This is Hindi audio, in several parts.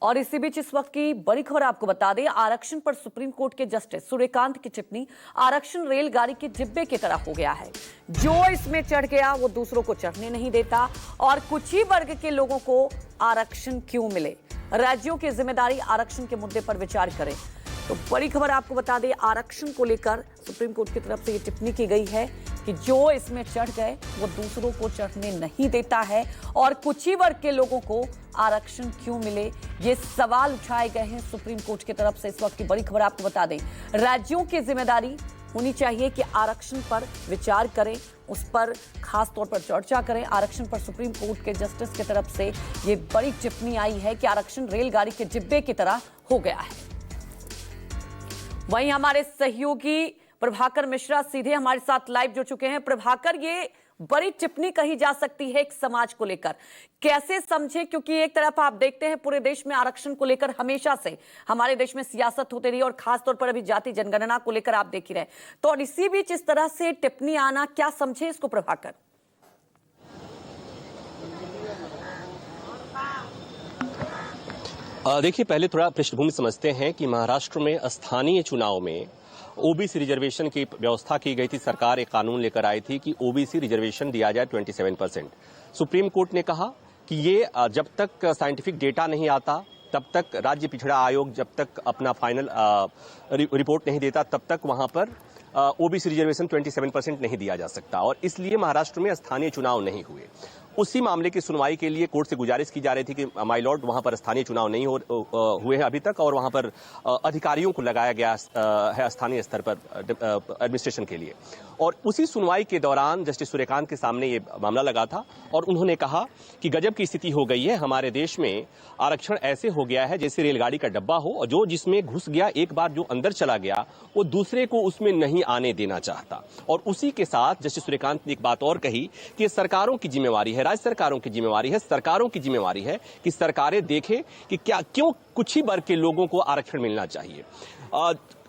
और इसी बीच इस वक्त की बड़ी खबर आपको बता दें, आरक्षण पर सुप्रीम कोर्ट के जस्टिस सूर्यकांत की टिप्पणी आरक्षण रेलगाड़ी के डिब्बे की तरह हो गया है। जो इसमें चढ़ गया वो दूसरों को चढ़ने नहीं देता और कुछ ही वर्ग के लोगों को आरक्षण क्यों मिले। राज्यों की जिम्मेदारी आरक्षण के मुद्दे पर विचार करें। तो बड़ी खबर आपको बता दें, आरक्षण को लेकर सुप्रीम कोर्ट की तरफ से ये टिप्पणी की गई है कि जो इसमें चढ़ गए वो दूसरों को चढ़ने नहीं देता है और कुछ ही वर्ग के लोगों को आरक्षण क्यों मिले, ये सवाल उठाए गए हैं सुप्रीम कोर्ट की तरफ से। इस वक्त की बड़ी खबर आपको बता दें, राज्यों की जिम्मेदारी होनी चाहिए कि आरक्षण पर विचार करें, उस पर खास तौर पर चर्चा करें। आरक्षण पर सुप्रीम कोर्ट के जस्टिस की तरफ से ये बड़ी टिप्पणी आई है कि आरक्षण रेलगाड़ी के डिब्बे की तरह हो गया है। वहीं हमारे सहयोगी प्रभाकर मिश्रा सीधे हमारे साथ लाइव जुड़ चुके हैं। प्रभाकर, ये बड़ी टिप्पणी कही जा सकती है एक समाज को लेकर, कैसे समझे? क्योंकि एक तरफ आप देखते हैं पूरे देश में आरक्षण को लेकर हमेशा से हमारे देश में सियासत होती रही और खासतौर पर अभी जाति जनगणना को लेकर आप देख ही रहे, तो और इसी बीच इस तरह से टिप्पणी आना, क्या समझे इसको प्रभाकर? देखिए, पहले थोड़ा पृष्ठभूमि समझते हैं कि महाराष्ट्र में स्थानीय चुनाव में ओबीसी रिजर्वेशन की व्यवस्था की गई थी। सरकार एक कानून लेकर आई थी कि ओबीसी रिजर्वेशन दिया जाए 27%। सुप्रीम कोर्ट ने कहा कि ये जब तक साइंटिफिक डेटा नहीं आता, तब तक राज्य पिछड़ा आयोग जब तक अपना फाइनल रिपोर्ट नहीं देता, तब तक वहां पर ओबीसी रिजर्वेशन 27% नहीं दिया जा सकता। और इसलिए महाराष्ट्र में स्थानीय चुनाव नहीं हुए। उसी मामले की सुनवाई के लिए कोर्ट से गुजारिश की जा रही थी कि माय लॉर्ड, वहां पर स्थानीय चुनाव नहीं हुए हैं अभी तक और वहां पर अधिकारियों को लगाया गया है स्थानीय स्तर पर एडमिनिस्ट्रेशन के लिए। और उसी सुनवाई के दौरान जस्टिस सूर्यकांत के सामने ये मामला लगा था और उन्होंने कहा कि गजब की स्थिति हो गई है हमारे देश में। आरक्षण ऐसे हो गया है जैसे रेलगाड़ी का डब्बा हो और जो जिसमें घुस गया, एक बार जो अंदर चला गया, वो दूसरे को उसमें नहीं आने देना चाहता। और उसी के साथ जस्टिस सूर्यकांत ने एक बात और कही कि सरकारों की जिम्मेवारी है, राज्य सरकारों की जिम्मेवारी है, सरकारों की जिम्मेवारी है कि सरकारें देखें कि क्यों कुछ ही वर्ग के लोगों को आरक्षण मिलना चाहिए।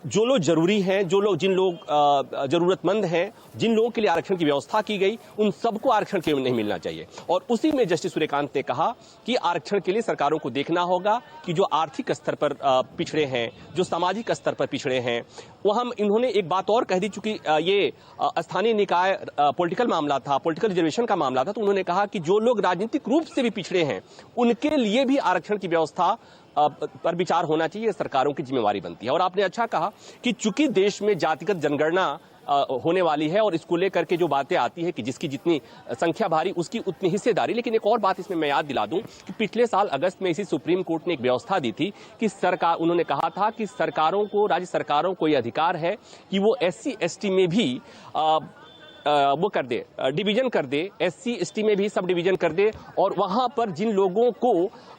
जो लोग जरूरी हैं, जिन लोग जरूरतमंद हैं, जिन लोगों के लिए आरक्षण की व्यवस्था की गई, उन सबको आरक्षण क्यों नहीं मिलना चाहिए। और उसी में जस्टिस सूर्यकांत ने कहा कि आरक्षण के लिए सरकारों को देखना होगा कि जो आर्थिक स्तर पर पिछड़े हैं, जो सामाजिक स्तर पर पिछड़े हैं, वो इन्होंने एक बात और कह दी, चूंकि ये स्थानीय निकाय पॉलिटिकल मामला था, पॉलिटिकल रिजर्वेशन का मामला था, तो उन्होंने कहा कि जो लोग राजनीतिक रूप से भी पिछड़े हैं उनके लिए भी आरक्षण की व्यवस्था पर विचार होना चाहिए, सरकारों की जिम्मेवारी बनती है। और आपने अच्छा कहा कि चूंकि देश में जातिगत जनगणना होने वाली है और इसको लेकर के जो बातें आती है कि जिसकी जितनी संख्या भारी उसकी उतनी हिस्सेदारी। लेकिन एक और बात इसमें मैं याद दिला दूं कि पिछले साल अगस्त में इसी सुप्रीम कोर्ट ने एक व्यवस्था दी थी कि सरकार, उन्होंने कहा था कि सरकारों को, राज्य सरकारों को यह अधिकार है कि वो SC ST में भी वो कर दे, डिवीजन कर दे, SC ST में भी सब डिवीजन कर दे। और वहां पर जिन लोगों को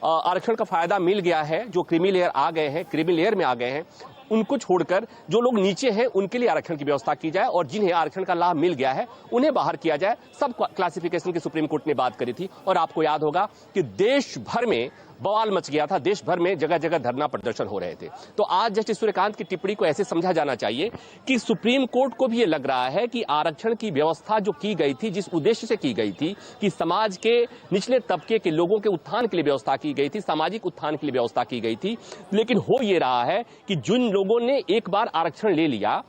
आरक्षण का फायदा मिल गया है, जो क्रीमी लेयर आ गए हैं, क्रीमी लेयर में आ गए हैं, उनको छोड़कर जो लोग नीचे हैं उनके लिए आरक्षण की व्यवस्था की जाए और जिन्हें आरक्षण का लाभ मिल गया है उन्हें बाहर किया जाए। सब क्लासिफिकेशन की सुप्रीम कोर्ट ने बात करी थी। और आपको याद होगा कि देश भर में बवाल मच गया था, देश भर में जगह जगह धरना प्रदर्शन हो रहे थे। तो आज जस्टिस सूर्यकांत की टिप्पणी को ऐसे समझा जाना चाहिए कि सुप्रीम कोर्ट को भी ये लग रहा है कि आरक्षण की व्यवस्था जो की गई थी, जिस उद्देश्य से की गई थी कि समाज के निचले तबके के लोगों के उत्थान के लिए व्यवस्था की गई थी, सामाजिक उत्थान के लिए व्यवस्था की गई थी, लेकिन हो ये रहा है कि जिन लोगों ने एक बार आरक्षण ले लिया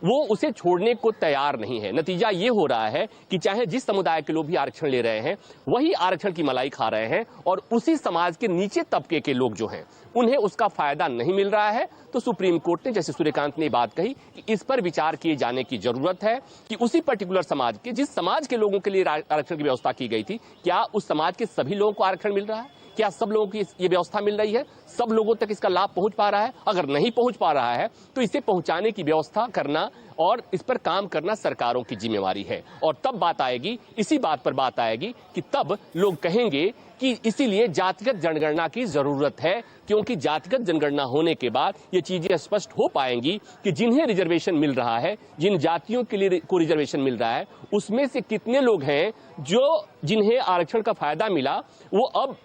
वो उसे छोड़ने को तैयार नहीं है। नतीजा ये हो रहा है कि चाहे जिस समुदाय के लोग भी आरक्षण ले रहे हैं वही आरक्षण की मलाई खा रहे हैं और उसी समाज के नीचे तबके के लोग जो हैं उन्हें उसका फायदा नहीं मिल रहा है। तो सुप्रीम कोर्ट ने, जैसे सूर्यकांत ने बात कही, कि इस पर विचार किए जाने की जरूरत है कि उसी पर्टिकुलर समाज के, जिस समाज के लोगों के लिए आरक्षण की व्यवस्था की गई थी, क्या उस समाज के सभी लोगों को आरक्षण मिल रहा है? क्या सब लोगों की ये व्यवस्था मिल रही है? सब लोगों तक इसका लाभ पहुंच पा रहा है? अगर नहीं पहुंच पा रहा है तो इसे पहुंचाने की व्यवस्था करना और इस पर काम करना सरकारों की जिम्मेवारी है। और तब बात आएगी, इसी बात पर बात आएगी कि तब लोग कहेंगे कि इसीलिए जातिगत जनगणना की जरूरत है, क्योंकि जातिगत जनगणना होने के बाद ये चीजें स्पष्ट हो पाएंगी कि जिन्हें रिजर्वेशन मिल रहा है, जिन जातियों के लिए को रिजर्वेशन मिल रहा है, उसमें से कितने लोग हैं जिन्हें आरक्षण का फायदा मिला वो अब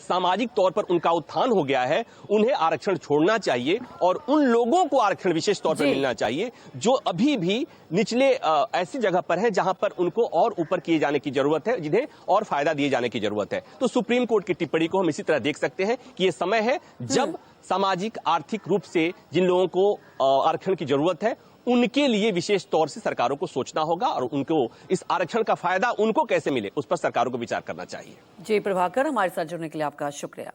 सामाजिक तौर पर उनका उत्थान हो गया है, उन्हें आरक्षण छोड़ना चाहिए और उन लोगों को आरक्षण विशेष तौर पर मिलना चाहिए जो अभी भी निचले ऐसी जगह पर हैं जहां पर उनको और ऊपर किए जाने की जरूरत है, जिन्हें और फायदा दिए जाने की जरूरत है। तो सुप्रीम कोर्ट की टिप्पणी को हम इसी तरह देख सकते हैं कि यह समय है जब सामाजिक आर्थिक रूप से जिन लोगों को आरक्षण की जरूरत है उनके लिए विशेष तौर से सरकारों को सोचना होगा और उनको इस आरक्षण का फायदा उनको कैसे मिले उस पर सरकारों को विचार करना चाहिए। जी प्रभाकर, हमारे साथ जुड़ने के लिए आपका शुक्रिया।